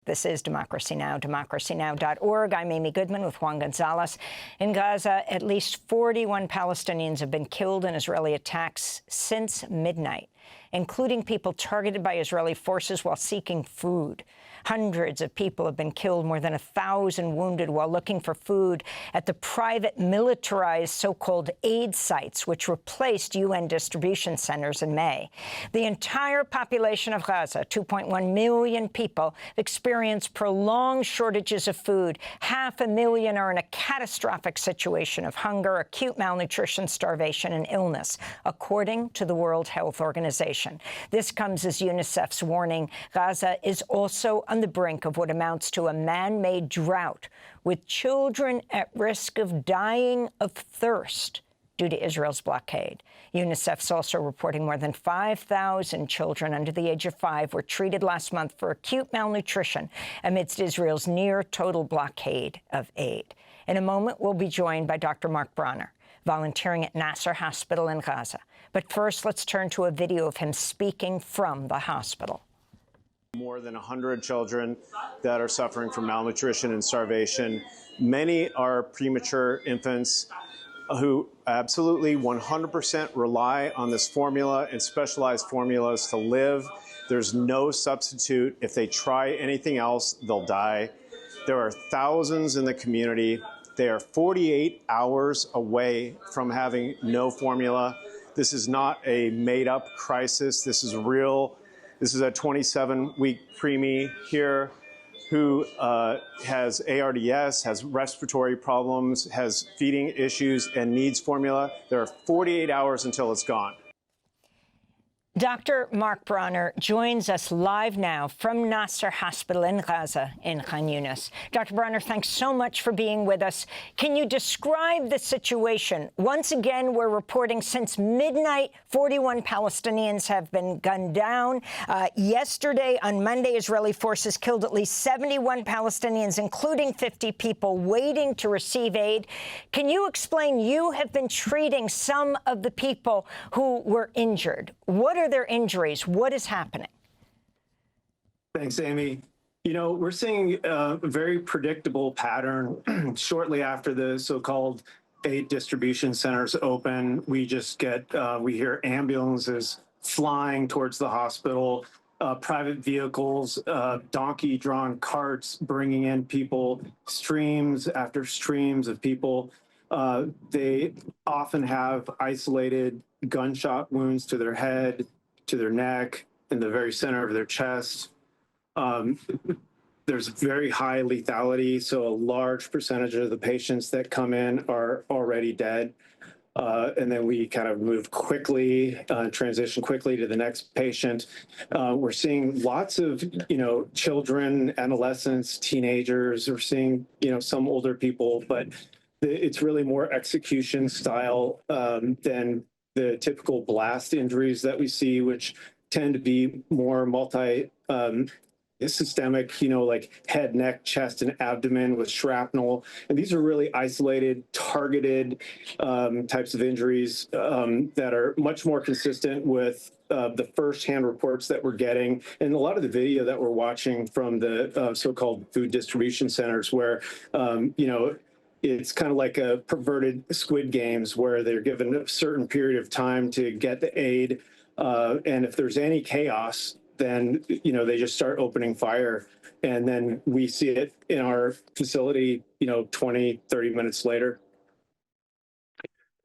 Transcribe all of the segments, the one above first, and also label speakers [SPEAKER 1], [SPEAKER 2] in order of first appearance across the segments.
[SPEAKER 1] This is Democracy Now!, democracynow.org. I'm Amy Goodman with Juan Gonzalez. In Gaza, at least 41 Palestinians have been killed in Israeli attacks since midnight, including people targeted by Israeli forces while seeking food. Hundreds of people have been killed, more than 1,000 wounded while looking for food at the private militarized so-called aid sites, which replaced UN distribution centers in May. The entire population of Gaza, 2.1 million people, experienced prolonged shortages of food. 500,000 are in a catastrophic situation of hunger, acute malnutrition, starvation, and illness, according to the World Health Organization. This comes as UNICEF's warning Gaza is also on the brink of what amounts to a man-made drought, with children at risk of dying of thirst due to Israel's blockade. UNICEF's also reporting more than 5,000 children under the age of 5 were treated last month for acute malnutrition amidst Israel's near-total blockade of aid. In a moment, we'll be joined by Dr. Mark Brauner, volunteering at Nasser Hospital in Gaza. But first, let's turn to a video of him speaking from the hospital.
[SPEAKER 2] More than 100 children that are suffering from malnutrition and starvation. Many are premature infants who absolutely 100% rely on this formula and specialized formulas to live. There's no substitute. If they try anything else, they'll die. There are thousands in the community. They are 48 hours away from having no formula. This is not a made-up crisis. This is real. This is a 27-week preemie here who has ARDS, has respiratory problems, has feeding issues, and needs formula. There are 48 hours until it's gone.
[SPEAKER 1] Dr. Mark Brauner joins us live now from Nasser Hospital in Gaza in Khan Yunis. Dr. Brauner, thanks so much for being with us. Can you describe the situation? Once again, we're reporting since midnight, 41 Palestinians have been gunned down. Yesterday, on Monday, Israeli forces killed at least 71 Palestinians, including 50 people waiting to receive aid. Can you explain, you have been treating some of the people who were injured. What are their injuries? What is happening?
[SPEAKER 3] Thanks, Amy. You know, we're seeing a very predictable pattern. Shortly after the so-called aid distribution centers open, we just get, we hear ambulances flying towards the hospital, private vehicles, donkey-drawn carts bringing in people, streams after streams of people. They often have isolated gunshot wounds to their head, to their neck, in the very center of their chest. There's very high lethality, so a large percentage of the patients that come in are already dead. And then we kind of move quickly, transition quickly to the next patient. We're seeing lots of, children, adolescents, teenagers. We're seeing, some older people, but it's really more execution style than the typical blast injuries that we see, which tend to be more systemic, like head, neck, chest, and abdomen with shrapnel. And these are really isolated, targeted types of injuries that are much more consistent with the firsthand reports that we're getting. And a lot of the video that we're watching from the so-called food distribution centers where, it's kind of like a perverted Squid Games where they're given a certain period of time to get the aid. And if there's any chaos, then, they just start opening fire. And then we see it in our facility, 20, 30 minutes later.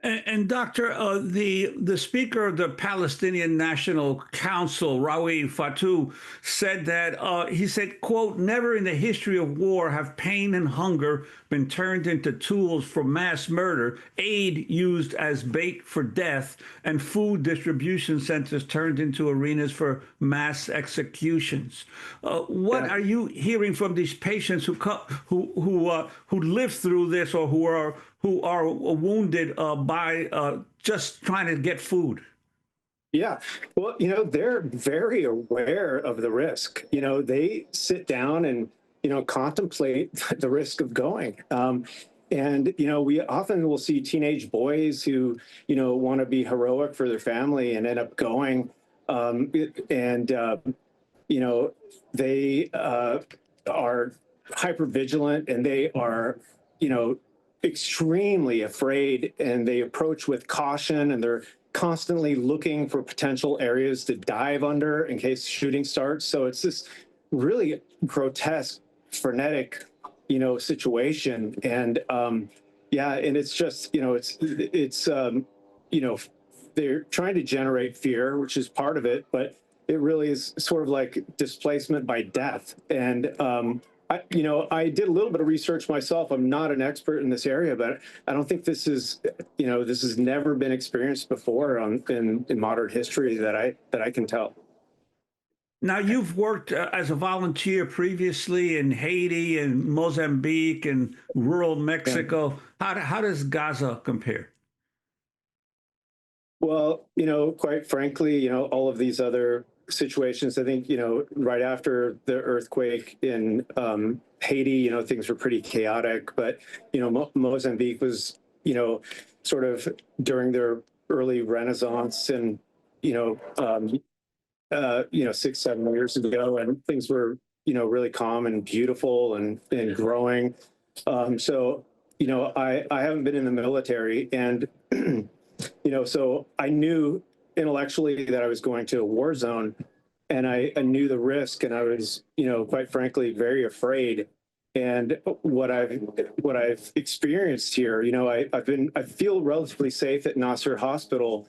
[SPEAKER 4] And Doctor, the Speaker of the Palestinian National Council, Rawi Fatou, said that, he said, quote, "Never in the history of war have pain and hunger been turned into tools for mass murder, aid used as bait for death, and food distribution centers turned into arenas for mass executions." What are you hearing from these patients who live through this or who are wounded by just trying to get food?
[SPEAKER 3] Yeah, well, they're very aware of the risk. They sit down and, contemplate the risk of going. And, we often will see teenage boys who, want to be heroic for their family and end up going. They are hyper vigilant, and they are, extremely afraid, and they approach with caution, and they're constantly looking for potential areas to dive under in case shooting starts. So it's this really grotesque, frenetic, situation. And yeah, and it's just, they're trying to generate fear, which is part of it, but it really is sort of like displacement by death. And I did a little bit of research myself. I'm not an expert in this area, but I don't think this is, this has never been experienced before in modern history that I can tell.
[SPEAKER 4] Now, you've worked as a volunteer previously in Haiti and Mozambique and rural Mexico. Yeah. How does Gaza compare?
[SPEAKER 3] Well, quite frankly, all of these other situations, I think, right after the earthquake in Haiti, things were pretty chaotic, but, Mozambique was, sort of during their early Renaissance and, 6-7 years ago, and things were, really calm and beautiful and growing. So, I haven't been in the military, and, so I knew intellectually that I was going to a war zone, and I knew the risk, and I was, quite frankly, very afraid. And what I've experienced here, I feel relatively safe at Nasser Hospital,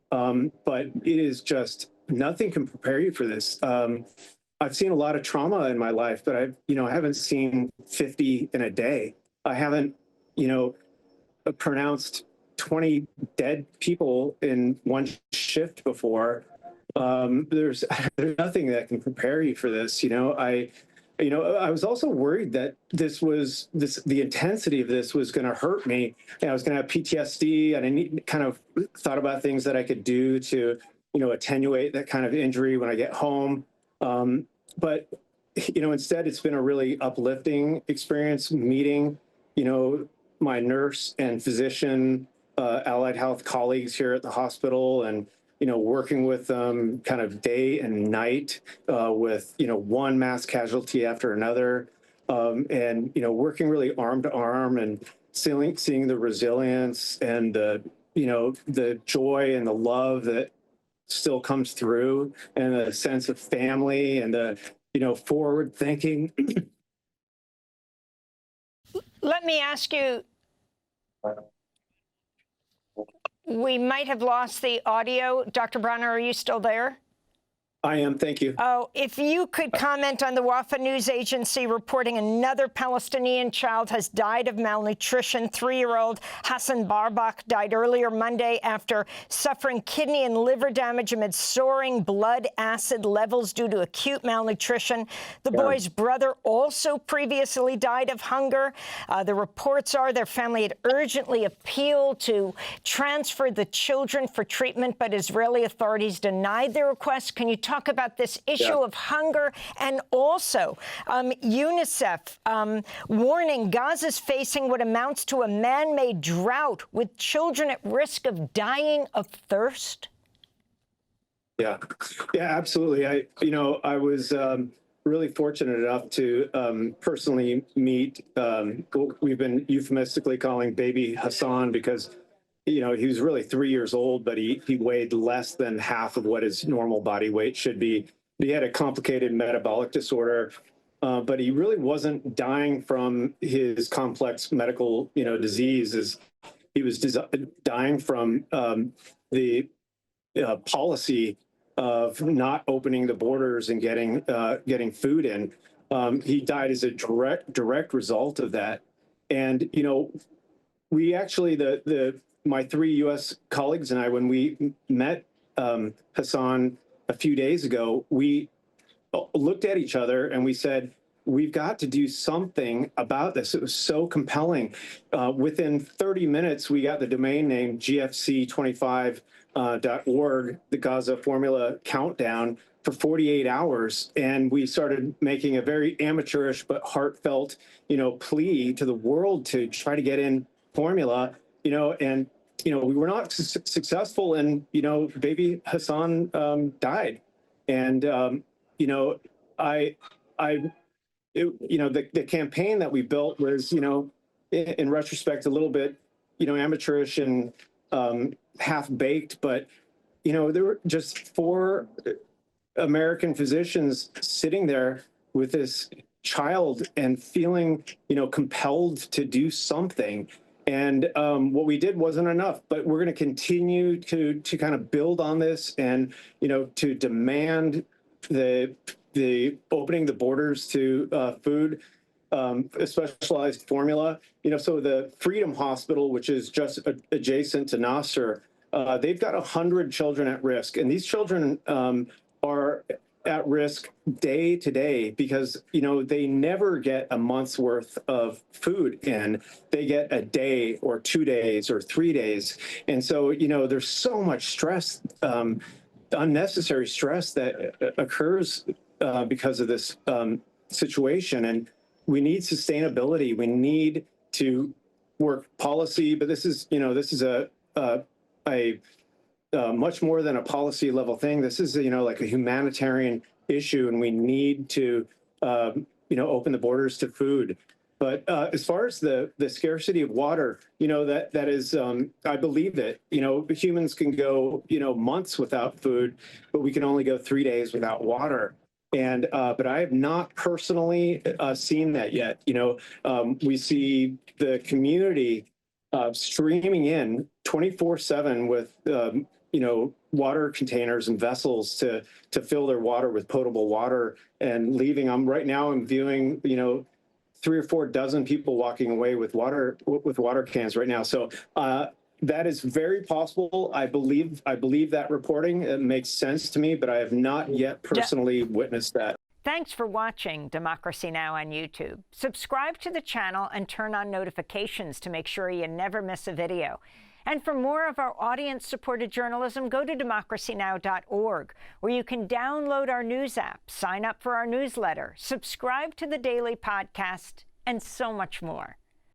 [SPEAKER 3] but it is just, nothing can prepare you for this. I've seen a lot of trauma in my life, but I haven't seen 50 in a day. I haven't, pronounced 20 dead people in one shift before. There's nothing that can prepare you for this. I was also worried that the intensity of this was going to hurt me. And I was going to have PTSD, and I kind of thought about things that I could do to, attenuate that kind of injury when I get home. But, instead, it's been a really uplifting experience meeting, my nurse and physician, allied health colleagues here at the hospital, and, working with them kind of day and night with, one mass casualty after another, and, working really arm to arm and seeing the resilience and the joy and the love that still comes through, and a sense of family, and the, forward thinking.
[SPEAKER 1] Let me ask you, we might have lost the audio. Dr. Brauner, are you still there?
[SPEAKER 3] I am, thank you.
[SPEAKER 1] Oh, if you could comment on the Wafa news agency reporting another Palestinian child has died of malnutrition. 3-year-old Hassan Barbak died earlier Monday after suffering kidney and liver damage amid soaring blood acid levels due to acute malnutrition. The boy's brother also previously died of hunger. The reports are their family had urgently appealed to transfer the children for treatment, but Israeli authorities denied their request. Can you talk about this issue of hunger, and also UNICEF warning Gaza's facing what amounts to a man-made drought with children at risk of dying of thirst?
[SPEAKER 3] Yeah, absolutely. I was really fortunate enough to personally meet, we've been euphemistically calling baby Hassan, because he was really 3 years old, but he weighed less than half of what his normal body weight should be. He had a complicated metabolic disorder, but he really wasn't dying from his complex medical, diseases. He was dying from the policy of not opening the borders and getting food in. He died as a direct result of that. And we actually, my 3 U.S. colleagues and I, when we met Hassan a few days ago, we looked at each other and we said, we've got to do something about this. It was so compelling. Within 30 minutes, we got the domain name gfc25.org, the Gaza Formula Countdown, for 48 hours. And we started making a very amateurish but heartfelt, plea to the world to try to get in formula, and we were not successful, and baby Hassan died. And I the campaign that we built was, in retrospect, a little bit, amateurish and half-baked, but, there were just 4 American physicians sitting there with this child and feeling, compelled to do something. And what we did wasn't enough, but we're going to continue to kind of build on this and, to demand the opening the borders to food, a specialized formula. So the Freedom Hospital, which is just adjacent to Nasser, they've got 100 children at risk, and these children are at risk day to day because, they never get a month's worth of food in. They get a day or 2 days or 3 days. And so, there's so much stress, unnecessary stress that occurs because of this situation. And we need sustainability. We need to work policy, but this is a much more than a policy level thing. This is, like a humanitarian issue, and we need to, open the borders to food. But as far as the scarcity of water, that is, I believe it. Humans can go, months without food, but we can only go 3 days without water. And but I have not personally seen that yet. We see the community streaming in 24/7 with water containers and vessels to fill their water with potable water and leaving. Right now I'm viewing 3 or 4 dozen people walking away with water cans right now. So that is very possible. I believe that reporting. It makes sense to me, but I have not yet personally witnessed that.
[SPEAKER 1] Thanks for watching Democracy Now! On YouTube. Subscribe to the channel and turn on notifications to make sure you never miss a video. And for more of our audience-supported journalism, go to democracynow.org, where you can download our news app, sign up for our newsletter, subscribe to the daily podcast, and so much more.